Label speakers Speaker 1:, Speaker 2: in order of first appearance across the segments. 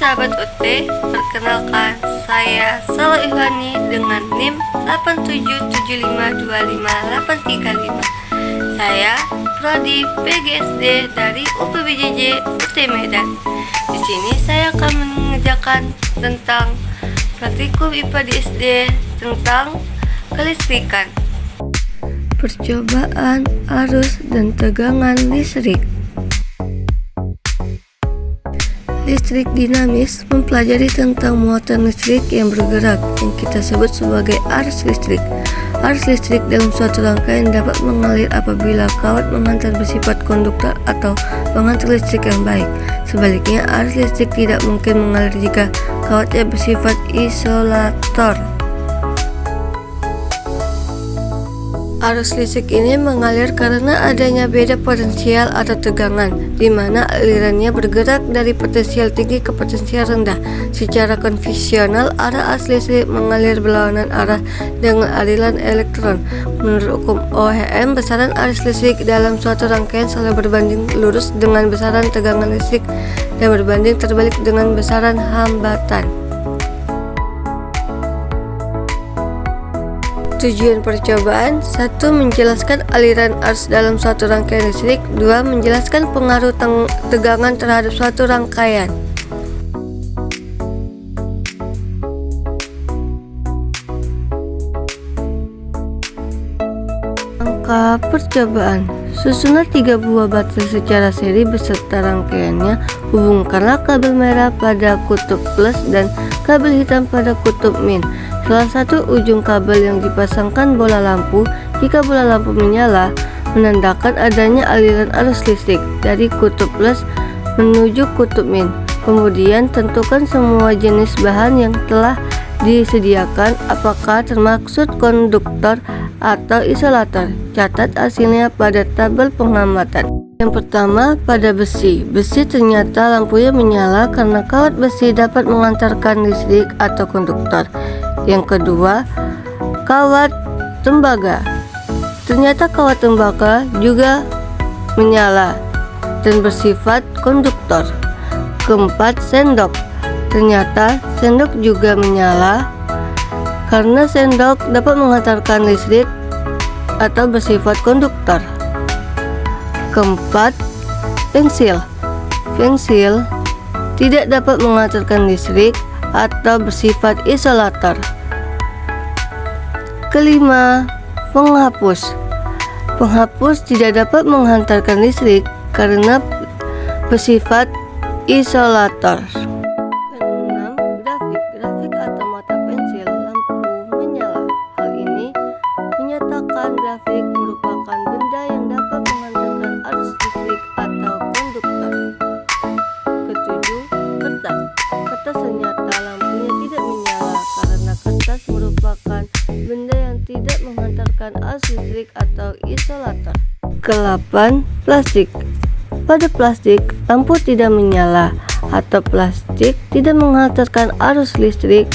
Speaker 1: sahabat UT, perkenalkan saya Salo Ihlani dengan NIM 8775258535. Saya Prodi PGSD dari UPBJJ UT Medan. Di sini saya akan mengerjakan tentang praktikum IPA di SD tentang kelistrikan. Percobaan arus dan tegangan listrik. Listrik dinamis mempelajari tentang muatan listrik yang bergerak yang kita sebut sebagai arus listrik. Arus listrik dalam suatu rangkaian dapat mengalir apabila kawat menghantar bersifat konduktor atau penghantar listrik yang baik. Sebaliknya, arus listrik tidak mungkin mengalir jika kawatnya bersifat isolator. Arus listrik ini mengalir karena adanya beda potensial atau tegangan, di mana alirannya bergerak dari potensial tinggi ke potensial rendah. Secara konvensional, arus listrik mengalir berlawanan arah dengan aliran elektron. Menurut hukum Ohm, besaran arus listrik dalam suatu rangkaian selalu berbanding lurus dengan besaran tegangan listrik dan berbanding terbalik dengan besaran hambatan. Tujuan percobaan: 1. Menjelaskan aliran arus dalam suatu rangkaian listrik. 2. Menjelaskan pengaruh tegangan terhadap suatu rangkaian. Angka percobaan: susunlah 3 buah baterai secara seri beserta rangkaiannya. Hubungkanlah kabel merah pada kutub plus dan kabel hitam pada kutub min. Salah satu ujung kabel yang dipasangkan bola lampu. Jika bola lampu menyala, menandakan adanya aliran arus listrik dari kutub plus menuju kutub min. Kemudian tentukan semua jenis bahan yang telah disediakan, apakah termaksud konduktor atau isolator. Catat hasilnya pada tabel pengamatan. Yang pertama, pada besi. Besi ternyata lampunya menyala karena kawat besi dapat mengantarkan listrik atau konduktor. Yang kedua, kawat tembaga. Ternyata kawat tembaga juga menyala dan bersifat konduktor. Keempat, sendok. Ternyata sendok juga menyala karena sendok dapat mengantarkan listrik atau bersifat konduktor. Keempat, pensil. Pensil tidak dapat mengantarkan listrik atau bersifat isolator. Kelima, penghapus. Penghapus tidak dapat menghantarkan listrik karena bersifat isolator. Keenam, grafik. Grafik atau mata pensil lampu menyala. Hal ini menyatakan grafik merupakan benda yang dapat menghantarkan arus listrik atau konduktor. Ketujuh, kertas. Kertas ternyata lampunya tidak menyala karena kertas merupakan benda yang tidak menghantarkan arus listrik atau isolator. Kedelapan, plastik. Pada plastik, lampu tidak menyala atau plastik tidak menghantarkan arus listrik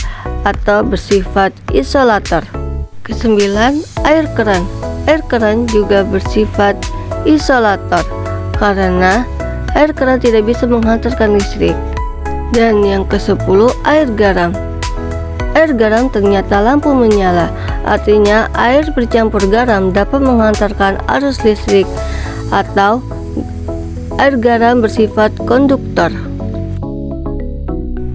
Speaker 1: atau bersifat isolator. Kesembilan, air keran. Air keran juga bersifat isolator karena air keran tidak bisa menghantarkan listrik. Dan yang ke-10, air garam. Air garam ternyata lampu menyala, artinya air bercampur garam dapat menghantarkan arus listrik atau air garam bersifat konduktor.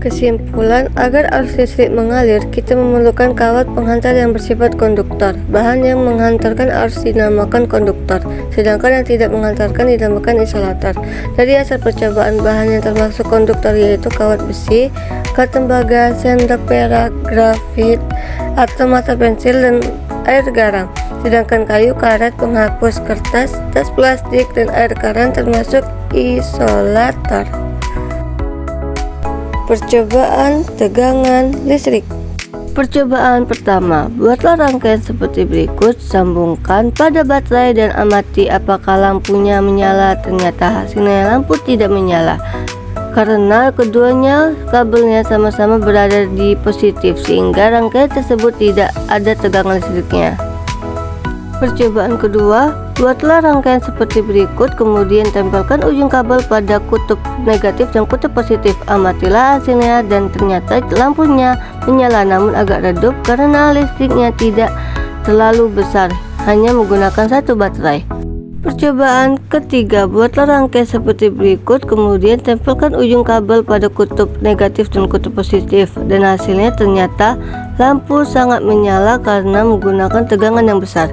Speaker 1: Kesimpulan, agar arus listrik mengalir, kita memerlukan kawat penghantar yang bersifat konduktor. Bahan yang menghantarkan arus dinamakan konduktor, sedangkan yang tidak menghantarkan dinamakan isolator. Dari hasil percobaan, bahan yang termasuk konduktor yaitu kawat besi, kawat tembaga, sendok perak, grafit atau mata pensil, dan air garam. Sedangkan kayu, karet, penghapus, kertas, tas plastik, dan air keran termasuk isolator. Percobaan tegangan listrik. Percobaan pertama, buatlah rangkaian seperti berikut. Sambungkan pada baterai dan amati apakah lampunya menyala. Ternyata hasilnya lampu tidak menyala karena keduanya kabelnya sama-sama berada di positif, sehingga rangkaian tersebut tidak ada tegangan listriknya. Percobaan kedua, Buatlah rangkaian seperti berikut, kemudian tempelkan ujung kabel pada kutub negatif dan kutub positif. Amatilah hasilnya dan ternyata lampunya menyala namun agak redup karena listriknya tidak terlalu besar, hanya menggunakan satu baterai. Percobaan ketiga, buatlah rangkaian seperti berikut, kemudian tempelkan ujung kabel pada kutub negatif dan kutub positif, dan hasilnya ternyata lampu sangat menyala karena menggunakan tegangan yang besar.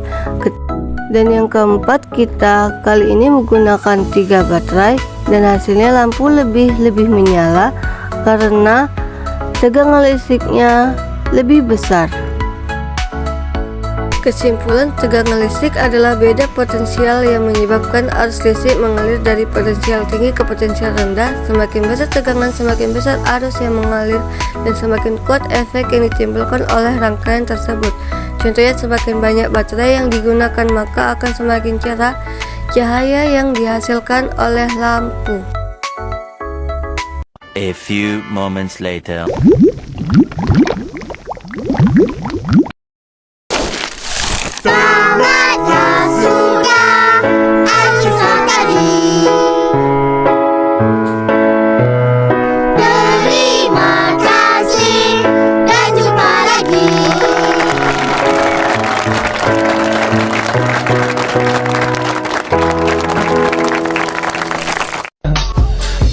Speaker 1: Dan yang keempat, kita kali ini menggunakan 3 baterai dan hasilnya lampu lebih menyala karena tegangan listriknya lebih besar. Kesimpulan, tegangan listrik adalah beda potensial yang menyebabkan arus listrik mengalir dari potensial tinggi ke potensial rendah. Semakin besar tegangan, semakin besar arus yang mengalir dan semakin kuat efek yang ditimbulkan oleh rangkaian tersebut. Contohnya, semakin banyak baterai yang digunakan maka akan semakin cerah cahaya yang dihasilkan oleh lampu.
Speaker 2: A few moments later.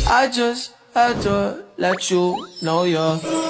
Speaker 3: I just had to let you know you're